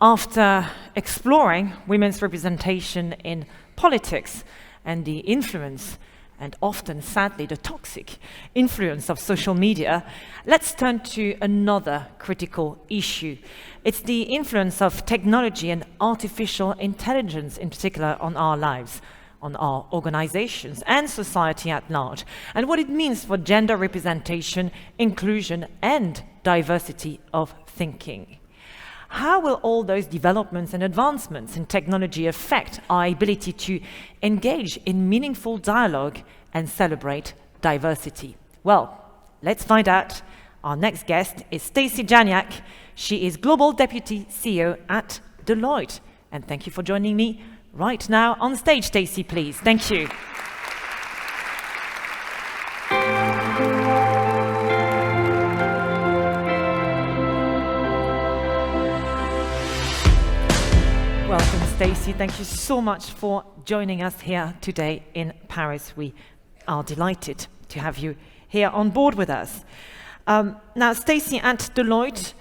after exploring women's representation in politics and the influence, and often, sadly, the toxic influence of social media, let's turn to another critical issue. It's the influence of technology and artificial intelligence, in particular, on our lives, on our organizations and society at large, and what it means for gender representation, inclusion, and diversity of thinking. How will all those developments and advancements in technology affect our ability to engage in meaningful dialogue and celebrate diversity? Well, let's find out. Our next guest is Stacy Janiek. She is Global Deputy CEO at Deloitte. And thank you for joining me right now on stage, Stacy, please. Thank you. Welcome, Stacy. Thank you so much for joining us here today in Paris. We are delighted to have you here on board with us. Now, Stacy, at Deloitte,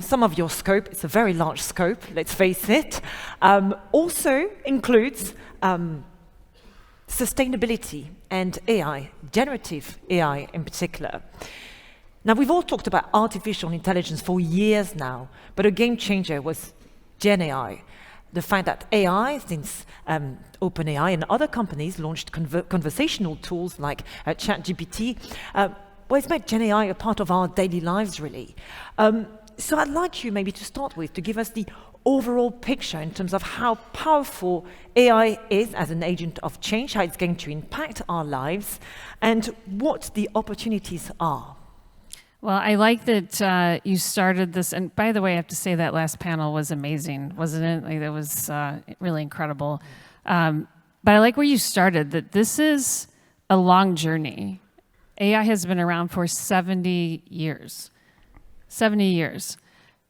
some of your scope, it's a very large scope, let's face it, also includes sustainability and AI, generative AI in particular. Now, we've all talked about artificial intelligence for years now, but a game changer was Gen AI. The fact that AI, since OpenAI and other companies launched conversational tools like ChatGPT, well, it's made Gen AI a part of our daily lives, really. So I'd like you maybe to start with, to give us the overall picture in terms of how powerful AI is as an agent of change, how it's going to impact our lives, and what the opportunities are. Well, I like that you started this, and by the way, I have to say that last panel was amazing, wasn't it? Like, that was really incredible. But I like where you started, that this is a long journey. AI has been around for 70 years. 70 years.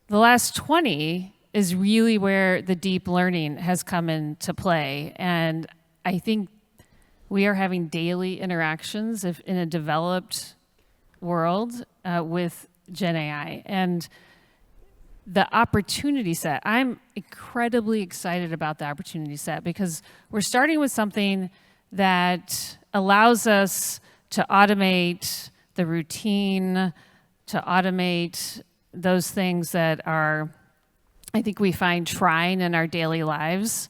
The last 20 is really where the deep learning has come into play, and I think we are having daily interactions in a developed world with Gen AI. And the opportunity set, I'm incredibly excited about the opportunity set, because we're starting with something that allows us to automate the routine, to automate those things that are, I think we find trying in our daily lives.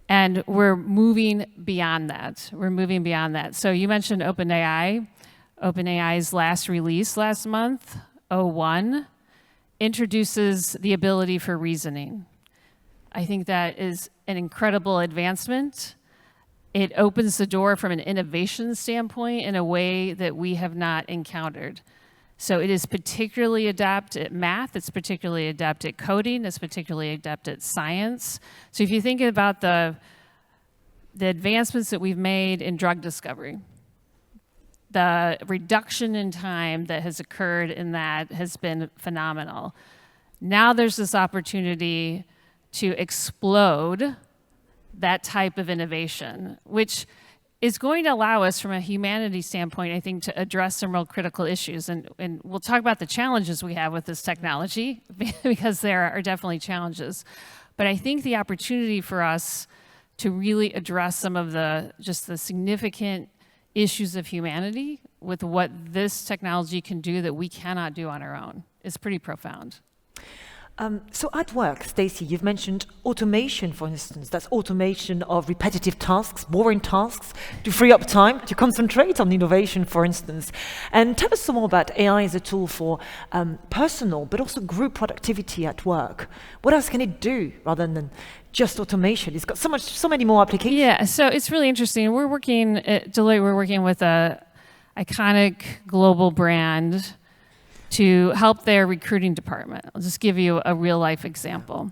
And we're moving beyond that. We're moving beyond that. So you mentioned OpenAI. OpenAI's last release last month, O1, introduces the ability for reasoning. I think that is an incredible advancement. It opens the door from an innovation standpoint in a way that we have not encountered. So it is particularly adept at math, it's particularly adept at coding, it's particularly adept at science. So if you think about the advancements that we've made in drug discovery, the reduction in time that has occurred in that has been phenomenal. Now there's this opportunity to explode that type of innovation, which is going to allow us from a humanity standpoint, I think, to address some real critical issues. And we'll talk about the challenges we have with this technology, because there are definitely challenges. But I think the opportunity for us to really address some of the significant issues of humanity with what this technology can do that we cannot do on our own is pretty profound. So at work, Stacy, you've mentioned automation, for instance. That's automation of repetitive tasks, boring tasks, to free up time to concentrate on innovation, for instance. And tell us some more about AI as a tool for personal, but also group productivity at work. What else can it do rather than just automation? It's got so many more applications. Yeah, so it's really interesting. We're working at Deloitte, we're working with a iconic global brand to help their recruiting department. I'll just give you a real life example.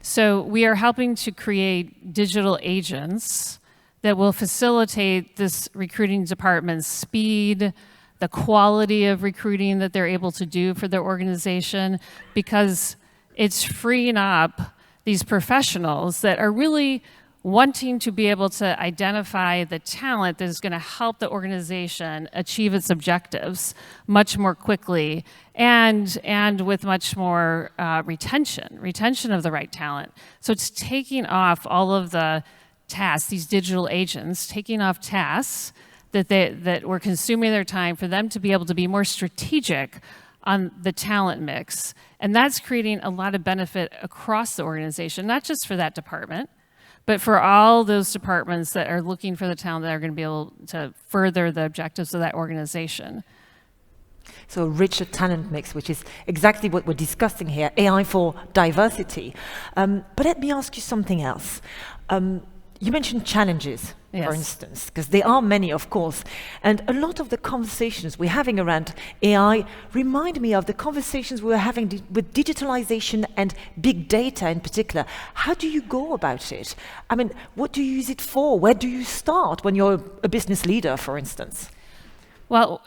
So we are helping to create digital agents that will facilitate this recruiting department's speed, the quality of recruiting that they're able to do for their organization, because it's freeing up these professionals that are really wanting to be able to identify the talent that is going to help the organization achieve its objectives much more quickly and with much more retention of the right talent. So it's taking off all of the tasks, these digital agents, taking off tasks that were consuming their time for them to be able to be more strategic on the talent mix. And that's creating a lot of benefit across the organization, not just for that department, but for all those departments that are looking for the talent that are going to be able to further the objectives of that organization. So a richer talent mix, which is exactly what we're discussing here, AI for diversity. But let me ask you something else. You mentioned challenges, Yes. for instance, because there are many, of course. And a lot of the conversations we're having around AI remind me of the conversations we were having with digitalization and big data in particular. How do you go about it? I mean, what do you use it for? Where do you start when you're a business leader, for instance? Well,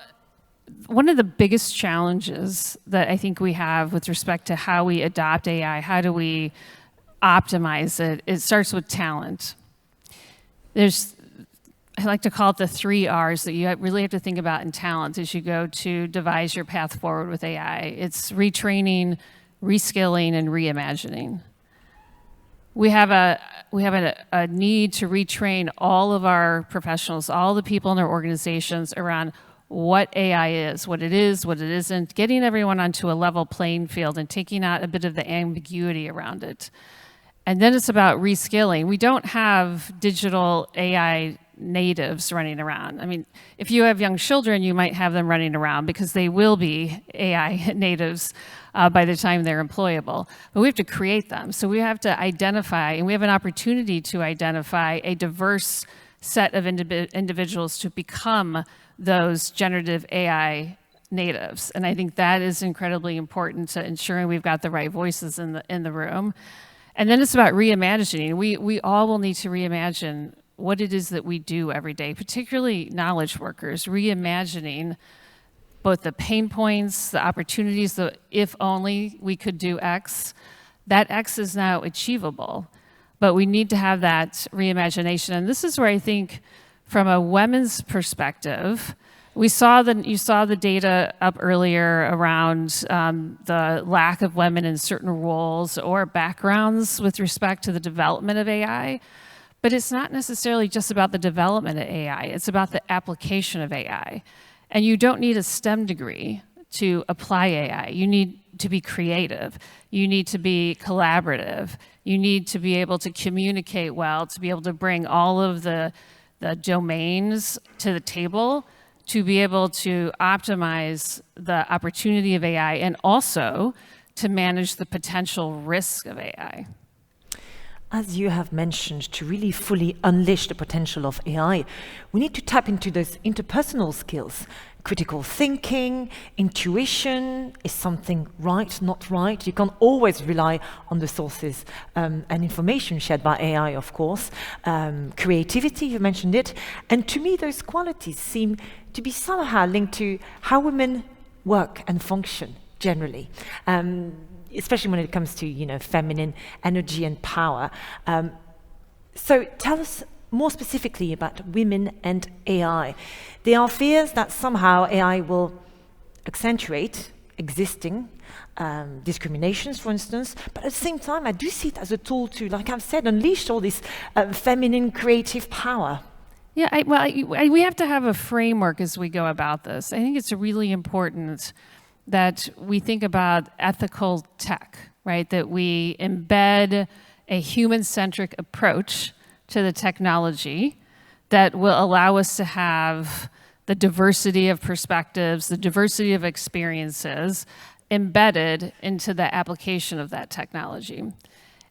one of the biggest challenges that I think we have with respect to how we adopt AI, how do we optimize it, it starts with talent. I like to call it the 3 R's that you really have to think about in talent as you go to devise your path forward with AI. It's retraining, reskilling, and reimagining. We have a need to retrain all of our professionals, all the people in our organizations around what AI is, what it isn't, getting everyone onto a level playing field and taking out a bit of the ambiguity around it. And then it's about reskilling. We don't have digital AI natives running around. I mean, if you have young children, you might have them running around because they will be AI natives by the time they're employable. But we have to create them. So we have to identify, and we have an opportunity to identify a diverse set of individuals to become those generative AI natives. And I think that is incredibly important to ensuring we've got the right voices in the room. And then it's about reimagining. We all will need to reimagine what it is that we do every day, particularly knowledge workers, reimagining both the pain points, the opportunities, the if only we could do X. That X is now achievable, but we need to have that reimagination. And this is where I think from a women's perspective, you saw the data up earlier around the lack of women in certain roles or backgrounds with respect to the development of AI. But it's not necessarily just about the development of AI. It's about the application of AI. And you don't need a STEM degree to apply AI. You need to be creative. You need to be collaborative. You need to be able to communicate well, to be able to bring all of the domains to the table, to be able to optimize the opportunity of AI and also to manage the potential risk of AI. As you have mentioned, to really fully unleash the potential of AI, we need to tap into those interpersonal skills. Critical thinking, intuition, is something right, not right? You can't always rely on the sources and information shared by AI, of course. Creativity, you mentioned it. And to me, those qualities seem to be somehow linked to how women work and function generally. Especially when it comes to, feminine energy and power. So tell us more specifically about women and AI. There are fears that somehow AI will accentuate existing discriminations, for instance, but at the same time, I do see it as a tool to, like I've said, unleash all this feminine creative power. Yeah, we have to have a framework as we go about this. I think it's really important that we think about ethical tech, right? That we embed a human-centric approach to the technology that will allow us to have the diversity of perspectives, the diversity of experiences embedded into the application of that technology.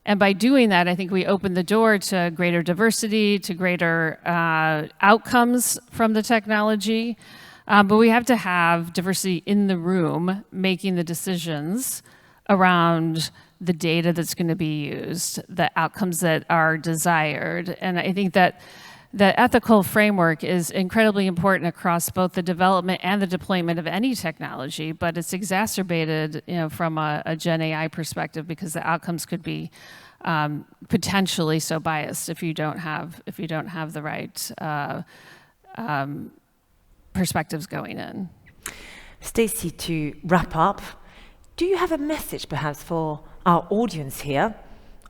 And by doing that, I think we open the door to greater diversity, to greater outcomes from the technology. But we have to have diversity in the room making the decisions around the data that's going to be used, the outcomes that are desired. And I think that the ethical framework is incredibly important across both the development and the deployment of any technology, but it's exacerbated from a Gen AI perspective because the outcomes could be potentially so biased if you don't have the right perspectives going in. Stacy, to wrap up, do you have a message perhaps for our audience here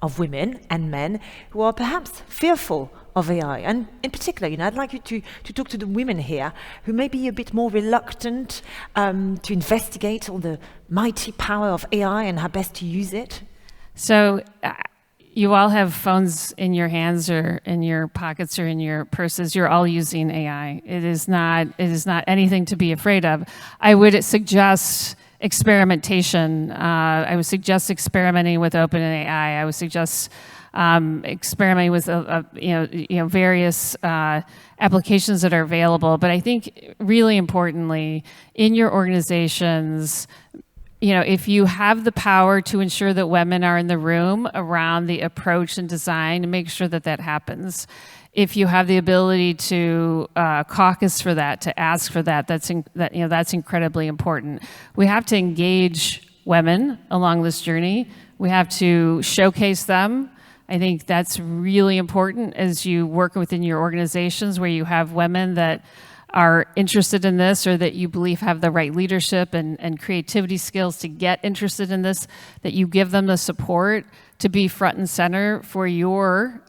of women and men who are perhaps fearful of AI? And in particular, I'd like you to talk to the women here who may be a bit more reluctant to investigate all the mighty power of AI and how best to use it. So you all have phones in your hands or in your pockets or in your purses. You're all using AI. It is not anything to be afraid of. I would suggest experimentation. I would suggest experimenting with OpenAI. I would suggest experimenting with various applications that are available. But I think really importantly, in your organizations, if you have the power to ensure that women are in the room around the approach and design, make sure that that happens. If you have the ability to caucus for that, to ask for that, that's incredibly important. We have to engage women along this journey. We have to showcase them. I think that's really important as you work within your organizations where you have women that are interested in this or that you believe have the right leadership and creativity skills to get interested in this, that you give them the support to be front and center for your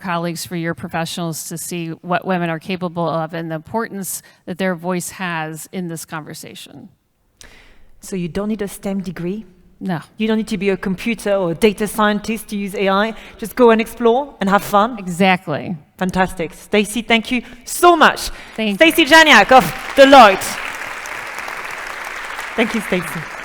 colleagues, for your professionals to see what women are capable of and the importance that their voice has in this conversation. So you don't need a STEM degree? No. You don't need to be a computer or a data scientist to use AI. Just go and explore and have fun. Exactly. Fantastic. Stacy, thank you so much. Thank you. Stacy Janiek of Deloitte. Thank you, Stacy.